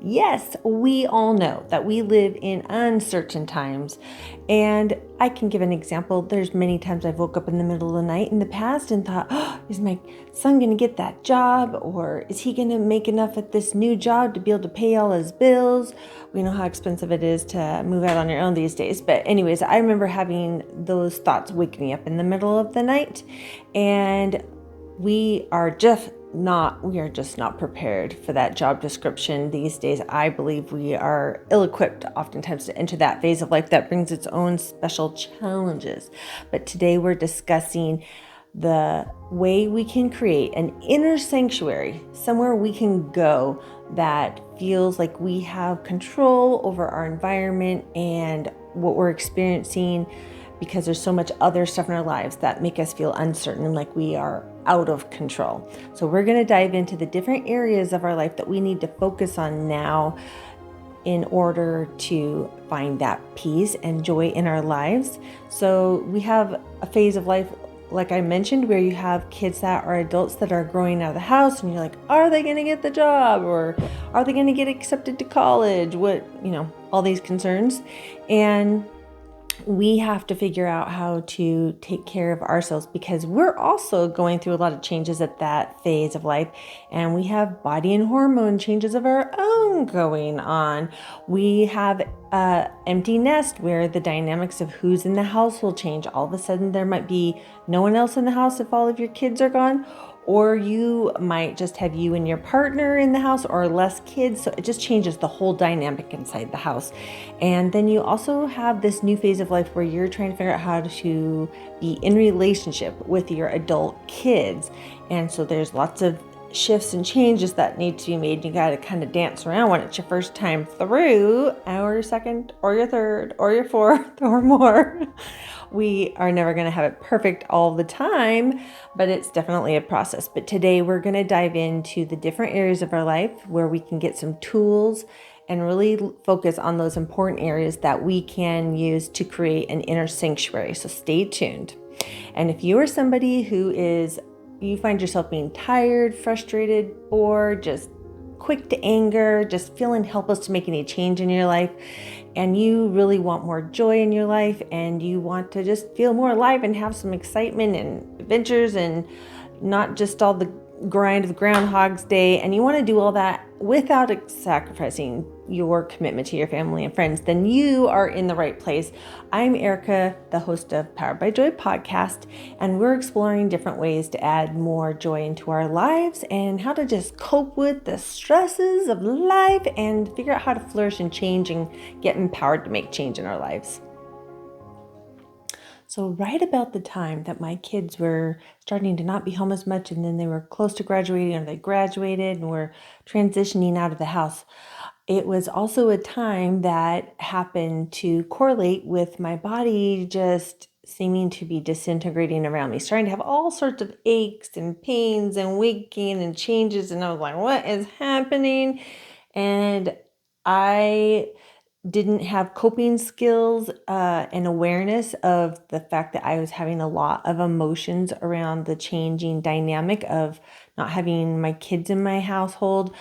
Yes, we all know that we live in uncertain times. And I can give an example. There's many times I've woke up in the middle of the night in the past and thought, oh, is my son going to get that job? Or is he going to make enough at this new job to be able to pay all his bills? We know how expensive it is to move out on your own these days. But anyways, I remember having those thoughts waking me up in the middle of the night. And we are just not prepared for that job description these days. I believe we are ill-equipped oftentimes to enter that phase of life that brings its own special challenges. But today we're discussing the way we can create an inner sanctuary, somewhere we can go that feels like we have control over our environment and what we're experiencing, because there's so much other stuff in our lives that make us feel uncertain and like we are out of control. So we're going to dive into the different areas of our life that we need to focus on now in order to find that peace and joy in our lives. So we have a phase of life, like I mentioned, where you have kids that are adults that are growing out of the house and you're like, are they going to get the job? Or are they going to get accepted to college? All these concerns. And we have to figure out how to take care of ourselves, because we're also going through a lot of changes at that phase of life, and we have body and hormone changes of our own going on. We have an empty nest where the dynamics of who's in the house will change. All of a sudden there might be no one else in the house if all of your kids are gone, or you might just have you and your partner in the house, or less kids. So it just changes the whole dynamic inside the house. And then you also have this new phase of life where you're trying to figure out how to be in relationship with your adult kids. And so there's lots of shifts and changes that need to be made. You got to kind of dance around when it's your first time through, or your second, or your third, or your fourth, or more. We are never going to have it perfect all the time, but it's definitely a process. But today we're going to dive into the different areas of our life where we can get some tools and really focus on those important areas that we can use to create an inner sanctuary. So stay tuned. And if you are somebody you find yourself being tired, frustrated, bored, just quick to anger, just feeling helpless to make any change in your life, and you really want more joy in your life, and you want to just feel more alive and have some excitement and adventures and not just all the grind of Groundhog's Day, and you want to do all that without sacrificing your commitment to your family and friends, then you are in the right place. I'm Erica, the host of Powered by Joy podcast, and we're exploring different ways to add more joy into our lives and how to just cope with the stresses of life and figure out how to flourish and change and get empowered to make change in our lives. So right about the time that my kids were starting to not be home as much, and then they were close to graduating, or they graduated and were transitioning out of the house, it was also a time that happened to correlate with my body just seeming to be disintegrating around me, starting to have all sorts of aches and pains and waking and changes. And I was like, what is happening? And I didn't have coping skills and awareness of the fact that I was having a lot of emotions around the changing dynamic of not having my kids in my household.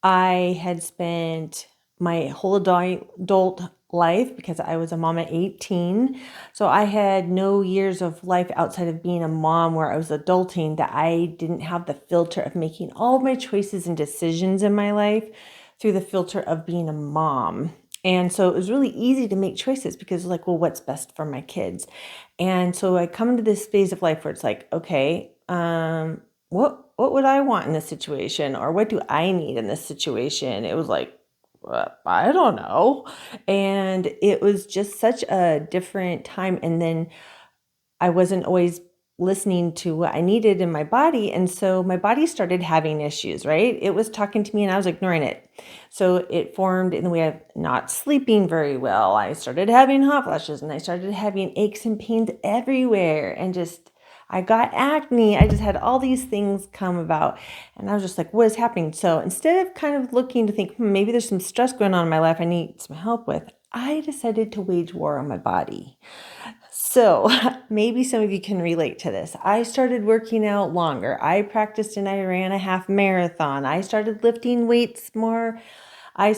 I had spent my whole adult life, because I was a mom at 18. So I had no years of life outside of being a mom where I was adulting, that I didn't have the filter of making all of my choices and decisions in my life through the filter of being a mom. And so it was really easy to make choices because like, well, what's best for my kids? And so I come into this phase of life where it's like, okay, what would I want in this situation? Or what do I need in this situation? It was like, I don't know. And it was just such a different time. And then I wasn't always listening to what I needed in my body. And so my body started having issues, right? It was talking to me and I was ignoring it. So it formed in the way of not sleeping very well. I started having hot flashes and I started having aches and pains everywhere, and I got acne. I just had all these things come about, and I was just like, what is happening? So instead of kind of looking to think, maybe there's some stress going on in my life I need some help with, I decided to wage war on my body. So maybe some of you can relate to this. I started working out longer. I practiced and I ran a half marathon. I started lifting weights more. I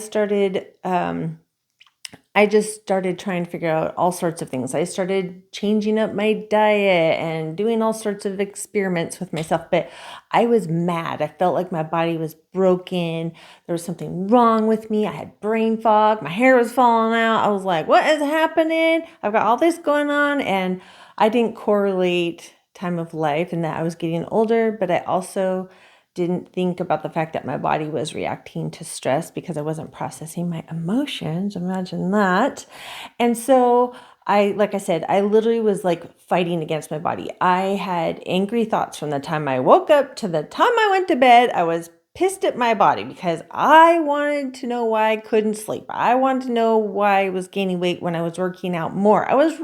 just started trying to figure out all sorts of things. I started changing up my diet and doing all sorts of experiments with myself, but I was mad. I felt like my body was broken. There was something wrong with me. I had brain fog. My hair was falling out. I was like, what is happening? I've got all this going on. And I didn't correlate time of life and that I was getting older, but I also didn't think about the fact that my body was reacting to stress because I wasn't processing my emotions. Imagine that. And so like I said, I literally was like fighting against my body. I had angry thoughts from the time I woke up to the time I went to bed. I was pissed at my body because I wanted to know why I couldn't sleep. I wanted to know why I was gaining weight when I was working out more. I was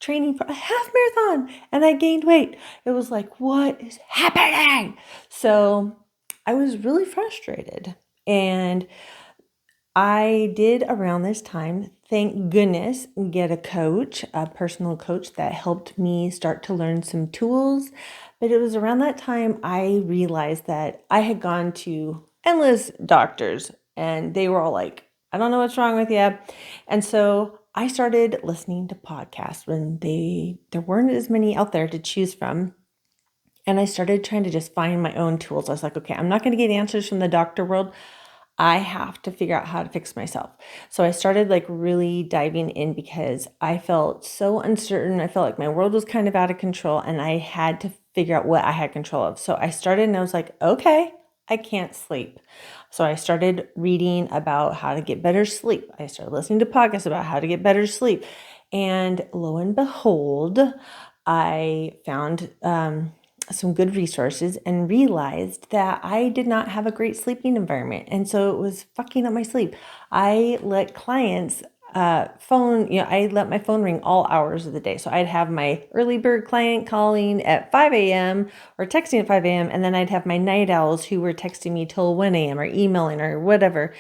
training for a half marathon and I gained weight. It was like, what is happening? So I was really frustrated. And I did around this time, thank goodness, get a coach, a personal coach that helped me start to learn some tools. But it was around that time I realized that I had gone to endless doctors and they were all like, I don't know what's wrong with you. And so I started listening to podcasts when there weren't as many out there to choose from. And I started trying to just find my own tools. I was like, okay, I'm not going to get answers from the doctor world. I have to figure out how to fix myself. So I started like really diving in because I felt so uncertain. I felt like my world was kind of out of control and I had to figure out what I had control of. So I started and I was like, okay, I can't sleep. So I started reading about how to get better sleep. I started listening to podcasts about how to get better sleep. And lo and behold, I found some good resources and realized that I did not have a great sleeping environment. And so it was fucking up my sleep. I let clients I let my phone ring all hours of the day. So I'd have my early bird client calling at 5 a.m. or texting at 5 a.m. And then I'd have my night owls who were texting me till 1 a.m. or emailing or whatever.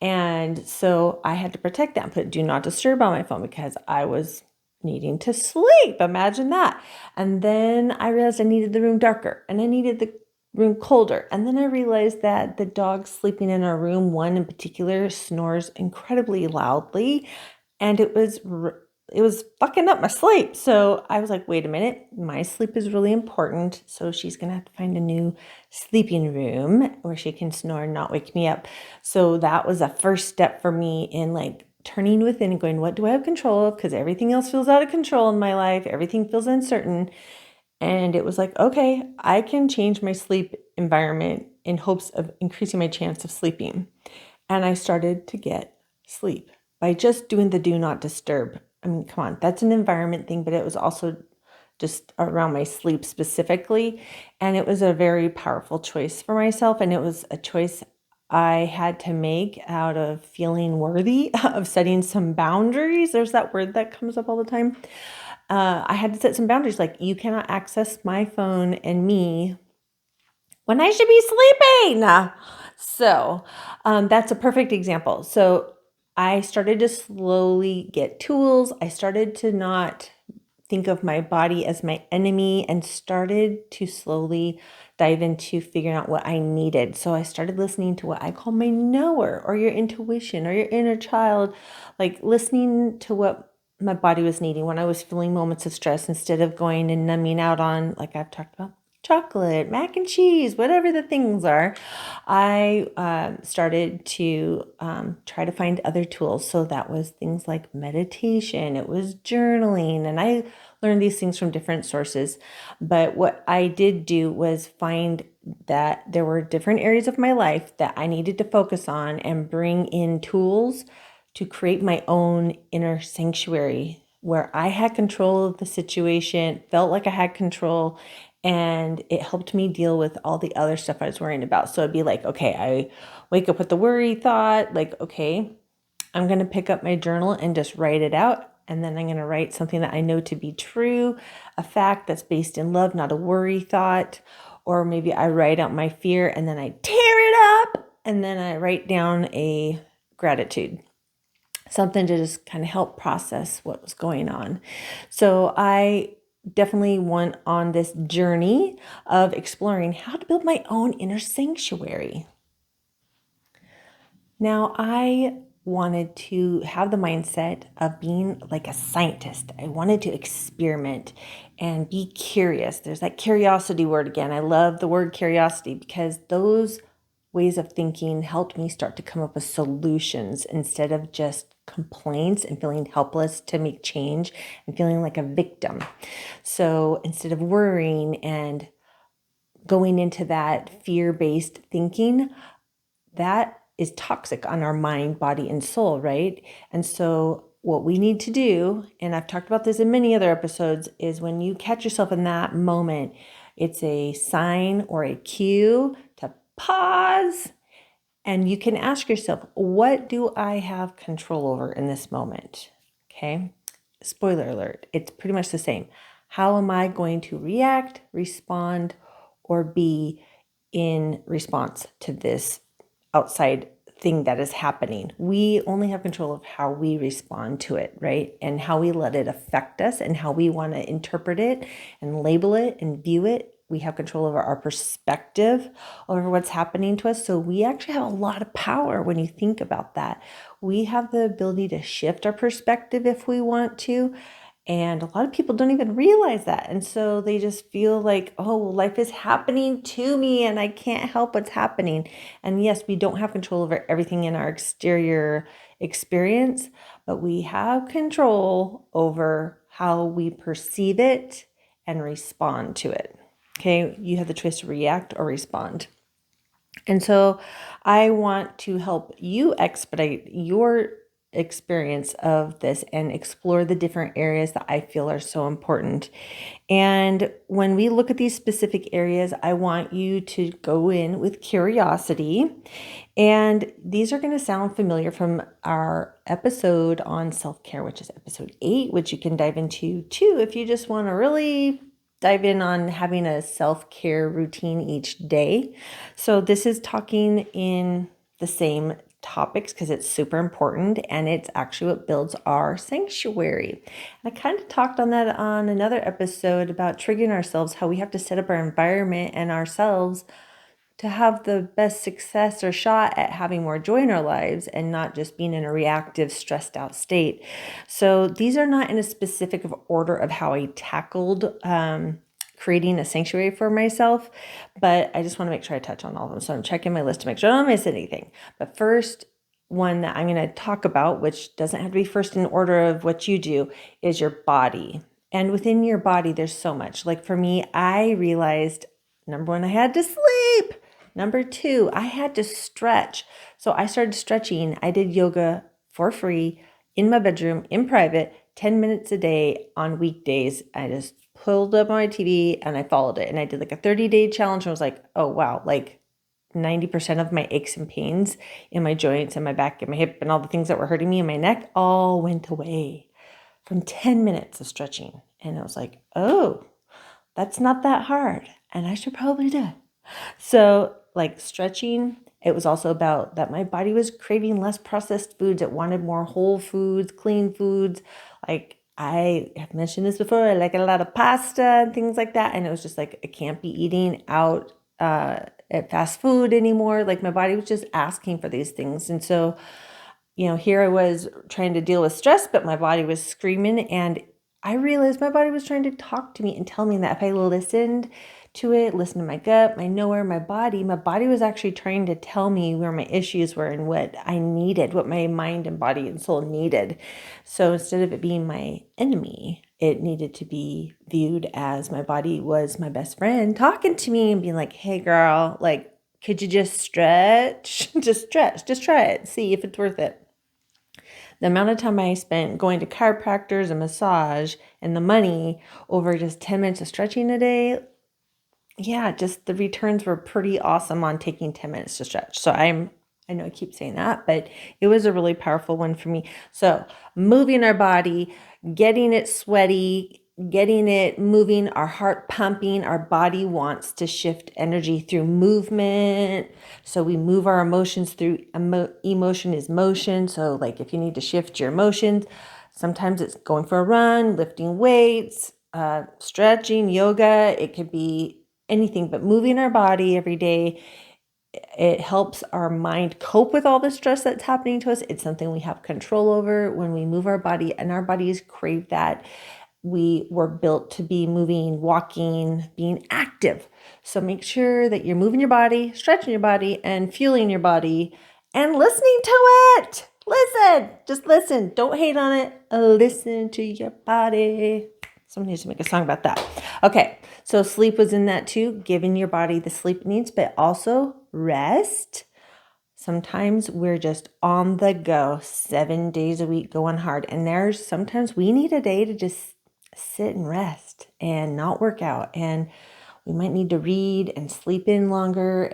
And so I had to protect that and put do not disturb on my phone because I was needing to sleep. Imagine that. And then I realized I needed the room darker and I needed the room colder. And then I realized that the dog sleeping in our room, one in particular, snores incredibly loudly. And it was fucking up my sleep. So I was like, wait a minute, my sleep is really important. So she's going to have to find a new sleeping room where she can snore and not wake me up. So that was a first step for me in like turning within and going, what do I have control of? Because everything else feels out of control in my life. Everything feels uncertain. And it was like, okay, I can change my sleep environment in hopes of increasing my chance of sleeping. And I started to get sleep by just doing the do not disturb. I mean, come on, that's an environment thing, but it was also just around my sleep specifically. And it was a very powerful choice for myself. And it was a choice I had to make out of feeling worthy of setting some boundaries. There's that word that comes up all the time. I had to set some boundaries like, you cannot access my phone and me when I should be sleeping. So that's a perfect example. So I started to slowly get tools. I started to not think of my body as my enemy and started to slowly dive into figuring out what I needed. So I started listening to what I call my knower or your intuition or your inner child, like listening to what my body was needing when I was feeling moments of stress instead of going and numbing out on, like I've talked about, chocolate, mac and cheese, whatever the things are. I started to try to find other tools. So that was things like meditation, it was journaling, and I learned these things from different sources. But what I did do was find that there were different areas of my life that I needed to focus on and bring in tools to create my own inner sanctuary where I had control of the situation, felt like I had control, and it helped me deal with all the other stuff I was worrying about. So it'd be like, okay, I wake up with the worry thought, like, okay, I'm going to pick up my journal and just write it out. And then I'm going to write something that I know to be true, a fact that's based in love, not a worry thought. Or maybe I write out my fear and then I tear it up and then I write down a gratitude, something to just kind of help process what was going on. So I definitely went on this journey of exploring how to build my own inner sanctuary. Now, I wanted to have the mindset of being like a scientist. I wanted to experiment and be curious. There's that curiosity word again. I love the word curiosity because those ways of thinking helped me start to come up with solutions instead of just complaints and feeling helpless to make change and feeling like a victim. So instead of worrying and going into that fear-based thinking, that is toxic on our mind, body, and soul, right? And so, what we need to do, and I've talked about this in many other episodes, is when you catch yourself in that moment, it's a sign or a cue to pause. And you can ask yourself, what do I have control over in this moment? Okay. Spoiler alert, it's pretty much the same. How am I going to react, respond, or be in response to this outside thing that is happening? We only have control of how we respond to it, right? And how we let it affect us and how we want to interpret it and label it and view it. We have control over our perspective over what's happening to us. So we actually have a lot of power when you think about that. We have the ability to shift our perspective if we want to. And a lot of people don't even realize that. And so they just feel like, oh, well, life is happening to me and I can't help what's happening. And yes, we don't have control over everything in our exterior experience, but we have control over how we perceive it and respond to it. Okay, you have the choice to react or respond. And so I want to help you expedite your experience of this and explore the different areas that I feel are so important. And when we look at these specific areas, I want you to go in with curiosity. And these are going to sound familiar from our episode on self-care, which is episode 8, which you can dive into too if you just want to really dive in on having a self-care routine each day. So this is talking in the same topics because it's super important and it's actually what builds our sanctuary. And I kind of talked on that on another episode about triggering ourselves, how we have to set up our environment and ourselves to have the best success or shot at having more joy in our lives and not just being in a reactive, stressed out state. So these are not in a specific order of how I tackled creating a sanctuary for myself, but I just want to make sure I touch on all of them. So I'm checking my list to make sure I don't miss anything. But first, one that I'm going to talk about, which doesn't have to be first in order of what you do, is your body. And within your body, there's so much. Like for me, I realized, number one, I had to sleep. Number two, I had to stretch. So I started stretching. I did yoga for free in my bedroom, in private, 10 minutes a day on weekdays. I just pulled up my TV and I followed it. And I did like a 30-day challenge and I was like, oh, wow, like 90% of my aches and pains in my joints and my back and my hip and all the things that were hurting me in my neck all went away from 10 minutes of stretching. And I was like, oh, that's not that hard. And I should probably do it. So like stretching, it was also about that my body was craving less processed foods. It wanted more whole foods, clean foods. Like I have mentioned this before, I like a lot of pasta and things like that. And it was just like, I can't be eating out at fast food anymore. Like my body was just asking for these things. And so, here I was trying to deal with stress, but my body was screaming. And I realized my body was trying to talk to me and tell me that if I listened to it, listen to my gut, my nowhere, my body was actually trying to tell me where my issues were and what I needed, what my mind and body and soul needed. So instead of it being my enemy, it needed to be viewed as my body was my best friend talking to me and being like, hey girl, like, could you just stretch? Just stretch, just try it, see if it's worth it. The amount of time I spent going to chiropractors and massage and the money over just 10 minutes of stretching a day, yeah, just the returns were pretty awesome on taking 10 minutes to stretch. So I know I keep saying that, but it was a really powerful one for me. So moving our body, getting it sweaty, getting it moving, our heart pumping, our body wants to shift energy through movement. So we move our emotions through emotion is motion. So like if you need to shift your emotions, sometimes it's going for a run, lifting weights, stretching, yoga. It could be anything, but moving our body every day It helps our mind cope with all the stress that's happening to us. It's something we have control over when we move our body, and our bodies crave that. We were built to be moving, walking, being active. So make sure that you're moving your body, stretching your body, and fueling your body and listening to it. Listen, just listen. Don't hate on it. Listen to your body. Someone needs to make a song about that. Okay, so sleep was in that too, giving your body the sleep it needs, but also rest. Sometimes we're just on the go 7 days a week going hard. And there's sometimes we need a day to just sit and rest and not work out. And we might need to read and sleep in longer,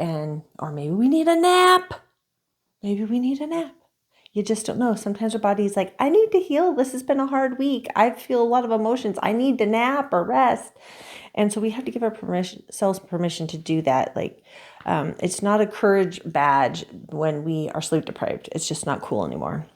or maybe we need a nap. Maybe we need a nap. You just don't know. Sometimes our body's like, I need to heal. This has been a hard week. I feel a lot of emotions. I need to nap or rest. And so we have to give our selves permission to do that. Like, it's not a courage badge when we are sleep deprived. It's just not cool anymore.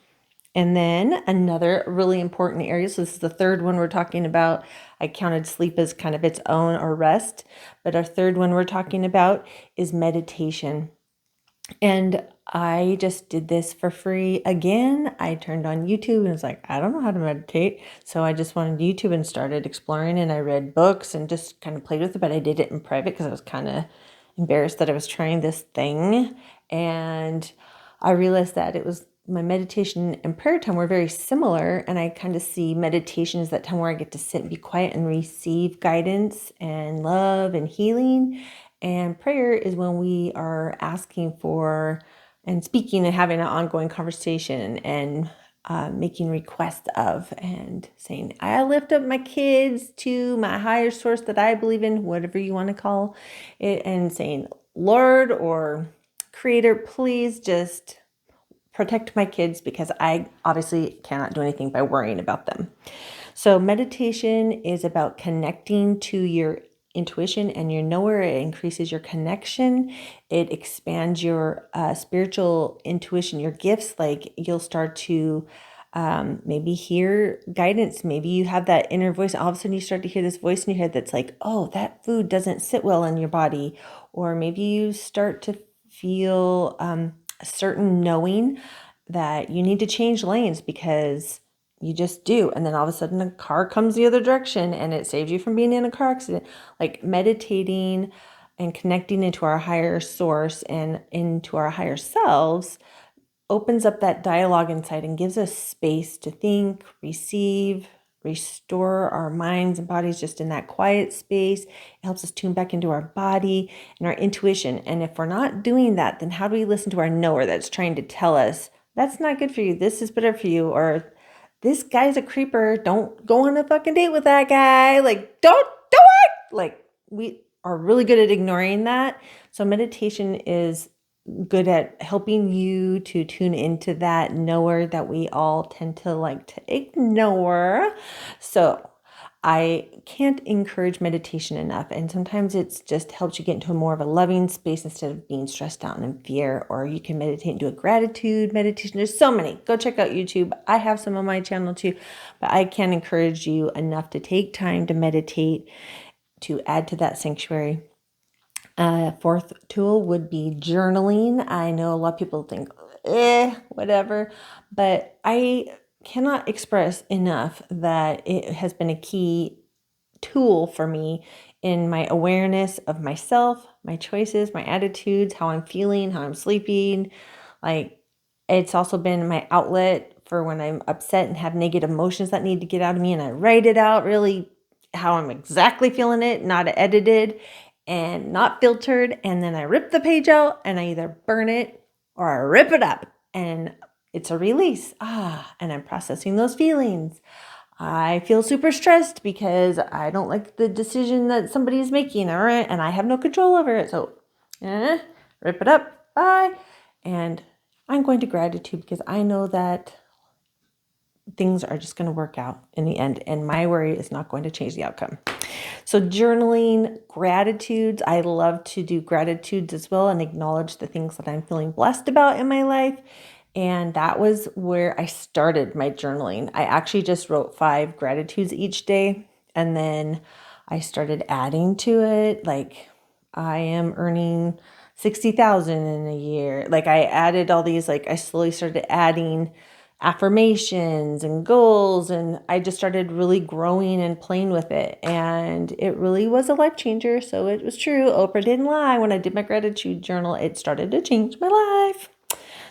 And then another really important area, so this is the third one we're talking about. I counted sleep as kind of its own, or rest, but our third one we're talking about is meditation. And I just did this for free again. I turned on YouTube and was like, I don't know how to meditate. So I just went on YouTube and started exploring, and I read books and just kind of played with it. But I did it in private because I was kind of embarrassed that I was trying this thing. And I realized that it was my meditation and prayer time were very similar. And I kind of see meditation as that time where I get to sit and be quiet and receive guidance and love and healing. And prayer is when we are asking for and speaking and having an ongoing conversation and making requests of and saying, I lift up my kids to my higher source that I believe in, whatever you want to call it, and saying, Lord or Creator, please just protect my kids because I obviously cannot do anything by worrying about them. So meditation is about connecting to your intuition and your knower. It increases your connection. It expands your spiritual intuition, your gifts. Like you'll start to maybe hear guidance. Maybe you have that inner voice. All of a sudden you start to hear this voice in your head that's like, oh, that food doesn't sit well in your body. Or maybe you start to feel a certain knowing that you need to change lanes because you just do. And then all of a sudden a car comes the other direction and it saves you from being in a car accident. Like meditating and connecting into our higher source and into our higher selves opens up that dialogue inside and gives us space to think, receive, restore our minds and bodies just in that quiet space. It helps us tune back into our body and our intuition. And if we're not doing that, then how do we listen to our knower that's trying to tell us, that's not good for you, this is better for you, or this guy's a creeper, don't go on a fucking date with that guy, like don't do it. Like we are really good at ignoring that. So meditation is good at helping you to tune into that knower that we all tend to like to ignore. So I can't encourage meditation enough. And sometimes it's just helps you get into a more of a loving space instead of being stressed out and in fear. Or you can meditate and do a gratitude meditation. There's so many. Go check out YouTube. I have some on my channel too, but I can't encourage you enough to take time to meditate, to add to that sanctuary. Fourth tool would be journaling. I know a lot of people think, whatever, but I cannot express enough that it has been a key tool for me in my awareness of myself, my choices, my attitudes, how I'm feeling, how I'm sleeping. Like it's also been my outlet for when I'm upset and have negative emotions that need to get out of me, and I write it out really how I'm exactly feeling it, not edited and not filtered. And then I rip the page out and I either burn it or I rip it up and it's a release. And I'm processing those feelings. I feel super stressed because I don't like the decision that somebody is making, all right, and I have no control over it. So, rip it up, bye. And I'm going to gratitude because I know that things are just going to work out in the end, and my worry is not going to change the outcome. So journaling, gratitudes. I love to do gratitudes as well and acknowledge the things that I'm feeling blessed about in my life. And that was where I started my journaling. I actually just wrote 5 gratitudes each day. And then I started adding to it. Like I am earning 60,000 in a year. Like I added all these, like I slowly started adding affirmations and goals, and I just started really growing and playing with it. And it really was a life changer. So it was true. Oprah didn't lie. When I did my gratitude journal, it started to change my life.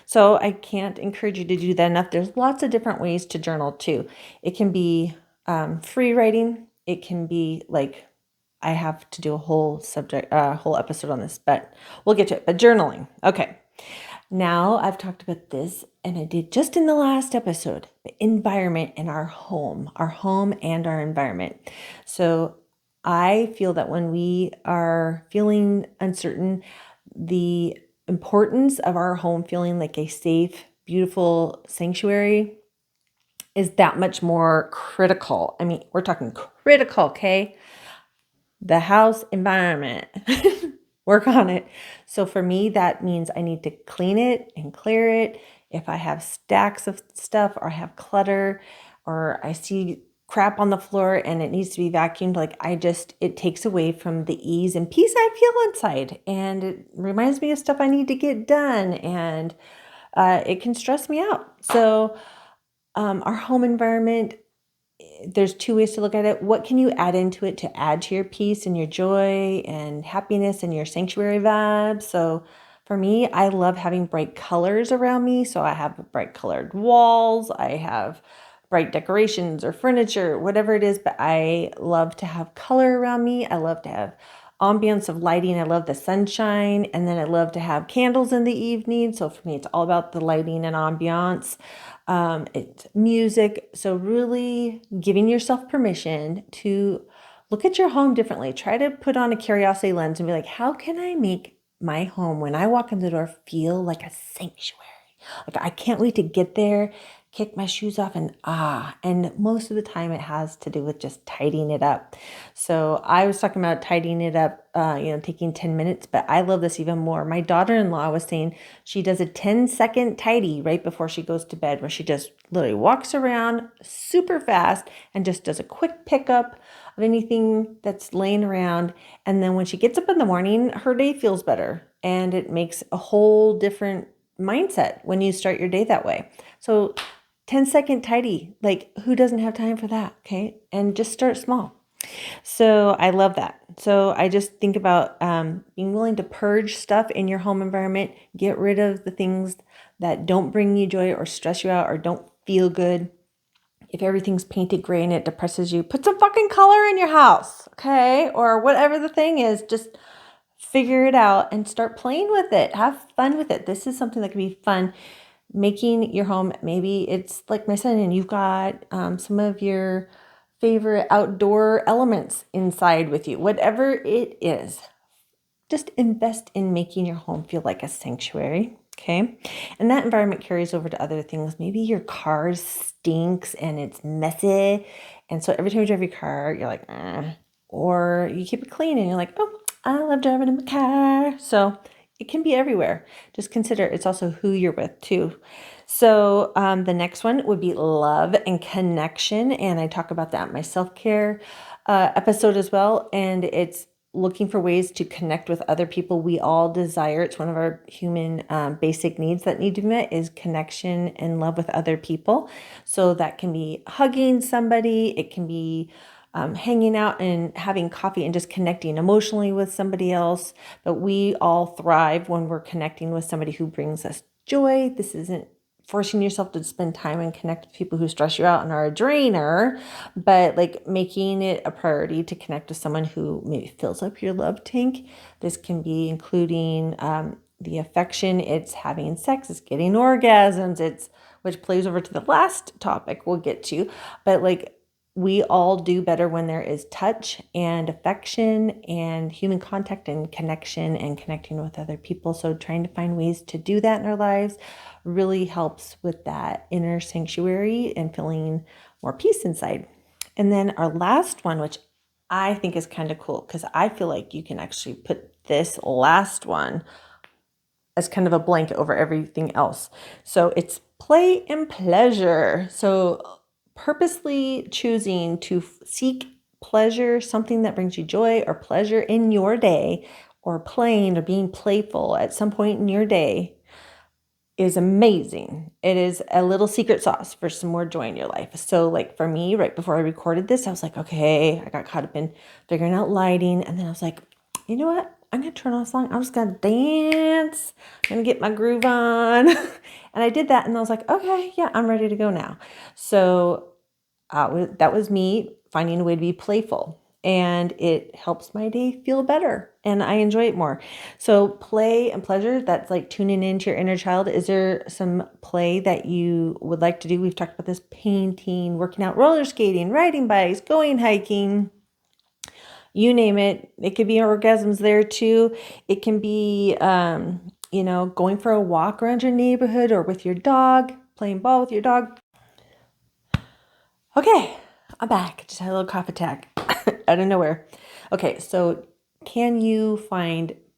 So I can't encourage you to do that enough. There's lots of different ways to journal too. It can be free writing. It can be like, I have to do a whole whole episode on this, but we'll get to it. But journaling. Okay. Now I've talked about this, and I did just in the last episode, the environment in our home and our environment. So I feel that when we are feeling uncertain, the importance of our home feeling like a safe, beautiful sanctuary is that much more critical. I mean, we're talking critical, okay? The house environment. Work on it. So for me, that means I need to clean it and clear it. If I have stacks of stuff or I have clutter or I see crap on the floor and it needs to be vacuumed, it takes away from the ease and peace I feel inside. And it reminds me of stuff I need to get done, and it can stress me out. So our home environment, there's two ways to look at it. What can you add into it to add to your peace and your joy and happiness and your sanctuary vibe? So for me, I love having bright colors around me. So I have bright colored walls. I have bright decorations or furniture, whatever it is, but I love to have color around me. I love to have ambience of lighting. I love the sunshine, and then I love to have candles in the evening. So for me, it's all about the lighting and ambiance. It's music. So really giving yourself permission to look at your home differently. Try to put on a curiosity lens and be like, how can I make my home, when I walk in the door, feel like a sanctuary? Like I can't wait to get there, kick my shoes off, and most of the time it has to do with just tidying it up. So I was talking about tidying it up, taking 10 minutes, but I love this even more. My daughter-in-law was saying she does a 10-second tidy right before she goes to bed, where she just literally walks around super fast and just does a quick pickup of anything that's laying around. And then when she gets up in the morning, her day feels better, and it makes a whole different mindset when you start your day that way. So 10-second tidy, like who doesn't have time for that? Okay. And just start small. So I love that. So I just think about being willing to purge stuff in your home environment, get rid of the things that don't bring you joy or stress you out or don't feel good. If everything's painted gray and it depresses you, put some fucking color in your house. Okay. Or whatever the thing is, just figure it out and start playing with it. Have fun with it. This is something that can be fun. Making your home, maybe it's like my son, and you've got some of your favorite outdoor elements inside with you. Whatever it is, just invest in making your home feel like a sanctuary. Okay. And that environment carries over to other things. Maybe your car stinks and it's messy. And so every time you drive your car, you're like, or you keep it clean and you're like, oh, I love driving in my car. So it can be everywhere. Just consider it's also who you're with too. So the next one would be love and connection. And I talk about that in my self-care episode as well. And it's looking for ways to connect with other people. We all desire, it's one of our human basic needs that need to be met, is connection and love with other people. So that can be hugging somebody. It can be hanging out and having coffee and just connecting emotionally with somebody else. But we all thrive when we're connecting with somebody who brings us joy. This isn't forcing yourself to spend time and connect with people who stress you out and are a drainer, but like making it a priority to connect with someone who maybe fills up your love tank. This can be including the affection, it's having sex, it's getting orgasms, which plays over to the last topic we'll get to, but like we all do better when there is touch and affection and human contact and connection and connecting with other people. So trying to find ways to do that in our lives really helps with that inner sanctuary and feeling more peace inside. And then our last one, which I think is kind of cool, because I feel like you can actually put this last one as kind of a blanket over everything else. So it's play and pleasure. So purposely choosing to seek pleasure, something that brings you joy or pleasure in your day or playing or being playful at some point in your day is amazing. It is a little secret sauce for some more joy in your life. So like for me, right before I recorded this, I was like, okay, I got caught up in figuring out lighting. And then I was like, you know what? I'm going to turn on a song. I'm just going to dance. I'm going to get my groove on. And I did that. And I was like, okay, yeah, I'm ready to go now. So that was me finding a way to be playful. And it helps my day feel better and I enjoy it more. So play and pleasure, that's like tuning into your inner child. Is there some play that you would like to do? We've talked about this: painting, working out, roller skating, riding bikes, going hiking, you name it. It could be orgasms there too. It can be, going for a walk around your neighborhood or with your dog, playing ball with your dog. Okay, I'm back. Just had a little cough attack out of nowhere. Okay, so can you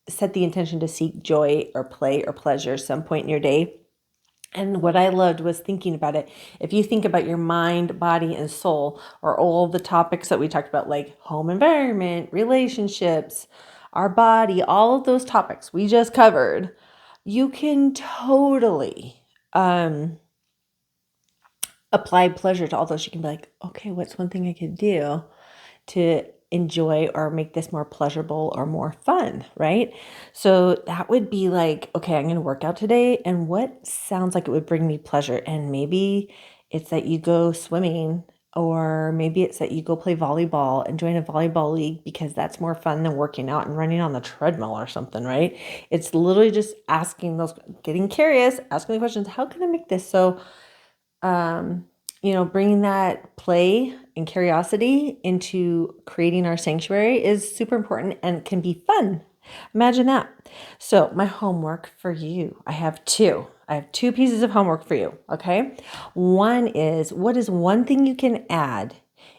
set the intention to seek joy or play or pleasure some point in your day? And what I loved was thinking about it. If you think about your mind, body, and soul, or all the topics that we talked about, like home environment, relationships, our body, all of those topics we just covered, you can totally apply pleasure to all those. You can be like, okay, what's one thing I could do to enjoy or make this more pleasurable or more fun, right? So that would be like, okay, I'm going to work out today. And what sounds like it would bring me pleasure? And maybe it's that you go swimming, or maybe it's that you go play volleyball and join a volleyball league because that's more fun than working out and running on the treadmill or something, right? It's literally just getting curious, asking the questions, how can I make this so bringing that play and curiosity into creating our sanctuary is super important and can be fun. Imagine that. So my homework for you, I have two pieces of homework for you. Okay. One is, what is one thing you can add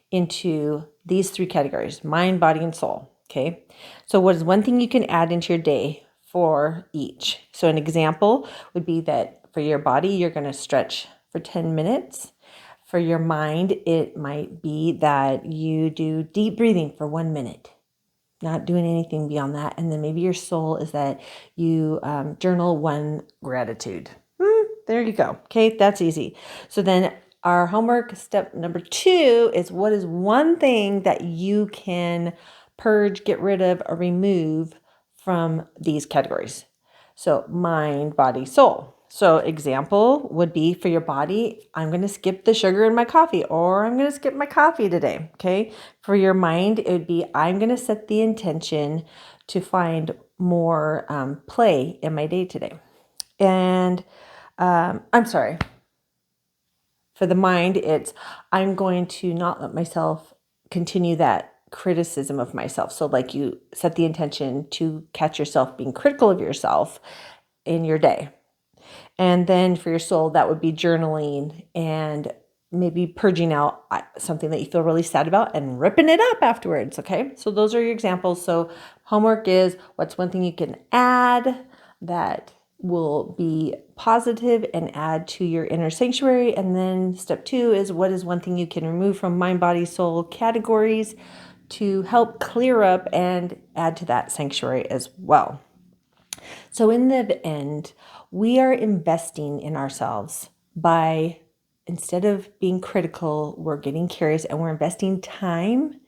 into these three categories: mind, body, and soul? Okay. So what is one thing you can add into your day for each? So an example would be that for your body, you're going to stretch for 10 minutes. For your mind, it might be that you do deep breathing for 1 minute, not doing anything beyond that. And then maybe your soul is that you journal one gratitude. There you go. Okay, that's easy. So then our homework step number 2 is, what is one thing that you can purge, get rid of, or remove from these categories? So mind, body, soul. So example would be, for your body, I'm going to skip the sugar in my coffee, or I'm going to skip my coffee today. Okay. For your mind, it would be, I'm going to set the intention to find more play in my day today. And I'm sorry. For the mind, it's, I'm going to not let myself continue that criticism of myself. So like, you set the intention to catch yourself being critical of yourself in your day. And then for your soul, that would be journaling and maybe purging out something that you feel really sad about and ripping it up afterwards. Okay. So those are your examples. So homework is, what's one thing you can add that will be positive and add to your inner sanctuary? And then step 2 is, what is one thing you can remove from mind, body, soul categories to help clear up and add to that sanctuary as well? So in the end, we are investing in ourselves by, instead of being critical, we're getting curious, and we're investing time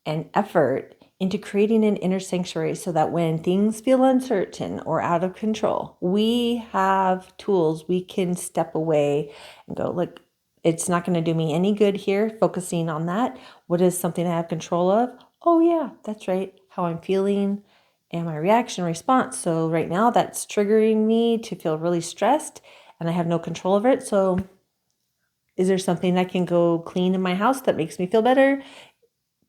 and effort into creating an inner sanctuary so that when things feel uncertain or out of control, we have tools. We can step away and go, look, it's not going to do me any good here focusing on that. What is something I have control of? Oh yeah, that's right. How I'm feeling and my reaction response. So right now that's triggering me to feel really stressed and I have no control over it. So is there something I can go clean in my house that makes me feel better?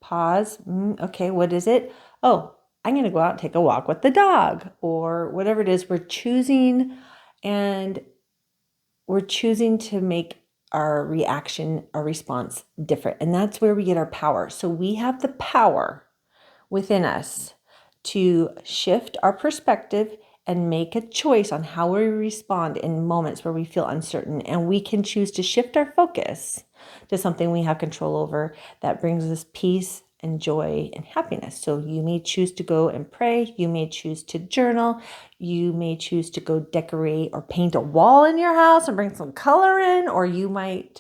Pause. Okay, what is it? Oh, I'm going to go out and take a walk with the dog, or whatever it is. We're choosing to make our reaction, our response different. And that's where we get our power. So we have the power within us to shift our perspective and make a choice on how we respond in moments where we feel uncertain. And we can choose to shift our focus to something we have control over that brings us peace and joy and happiness. So you may choose to go and pray. You may choose to journal. You may choose to go decorate or paint a wall in your house and bring some color in, or you might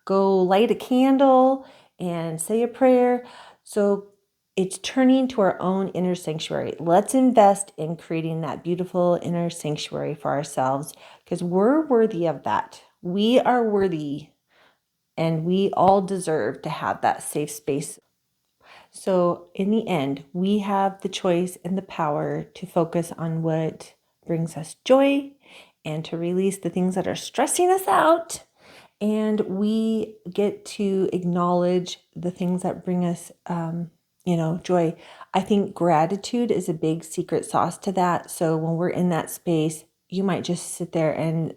go light a candle and say a prayer. So it's turning to our own inner sanctuary. Let's invest in creating that beautiful inner sanctuary for ourselves, because we're worthy of that. We are worthy, and we all deserve to have that safe space. So in the end, we have the choice and the power to focus on what brings us joy and to release the things that are stressing us out. And we get to acknowledge the things that bring us, joy. I think gratitude is a big secret sauce to that. So when we're in that space, you might just sit there and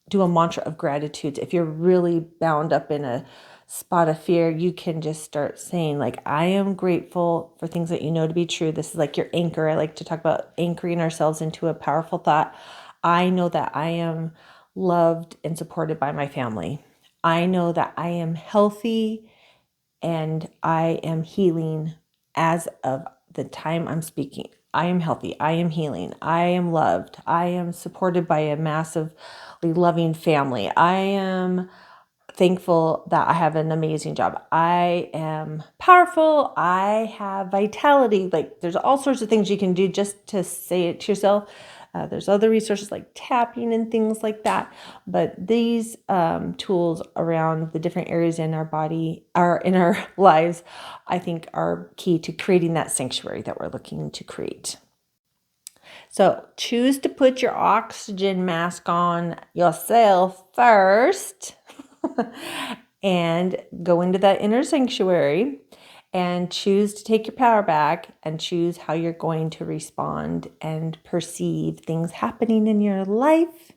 do a mantra of gratitude. If you're really bound up in a spot of fear, you can just start saying, like, I am grateful for things that you know to be true. This is like your anchor. I like to talk about anchoring ourselves into a powerful thought. I know that I am loved and supported by my family. I know that I am healthy and I am healing as of the time I'm speaking. I am healthy. I am healing. I am loved. I am supported by a massively loving family. I am thankful that I have an amazing job. I am powerful. I have vitality. Like, there's all sorts of things you can do just to say it to yourself. There's other resources like tapping and things like that. But these tools around the different areas in our body, are in our lives, I think are key to creating that sanctuary that we're looking to create. So choose to put your oxygen mask on yourself first and go into that inner sanctuary and choose to take your power back and choose how you're going to respond and perceive things happening in your life.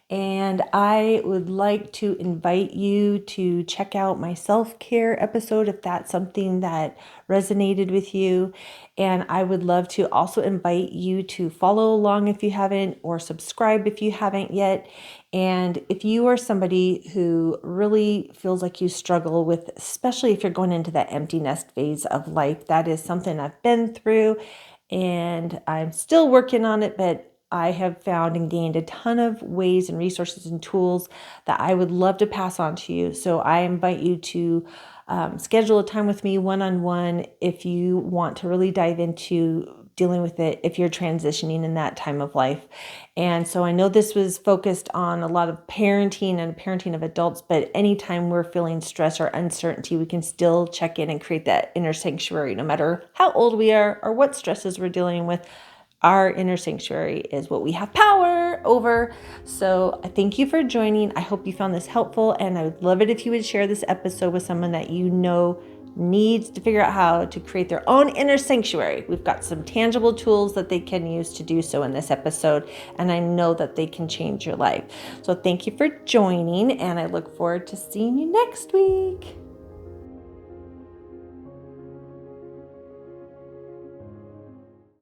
And I would like to invite you to check out my self-care episode if that's something that resonated with you. And I would love to also invite you to follow along if you haven't, or subscribe if you haven't yet. And if you are somebody who really feels like you struggle with, especially if you're going into that empty nest phase of life, that is something I've been through and I'm still working on it, but I have found and gained a ton of ways and resources and tools that I would love to pass on to you. So I invite you to schedule a time with me one-on-one if you want to really dive into dealing with it if you're transitioning in that time of life. And so I know this was focused on a lot of parenting and parenting of adults, but anytime we're feeling stress or uncertainty, we can still check in and create that inner sanctuary, no matter how old we are or what stresses we're dealing with. Our inner sanctuary is what we have power over. So I thank you for joining. I hope you found this helpful, and I would love it if you would share this episode with someone that you know needs to figure out how to create their own inner sanctuary. We've got some tangible tools that they can use to do so in this episode, and I know that they can change your life. So thank you for joining, and I look forward to seeing you next week.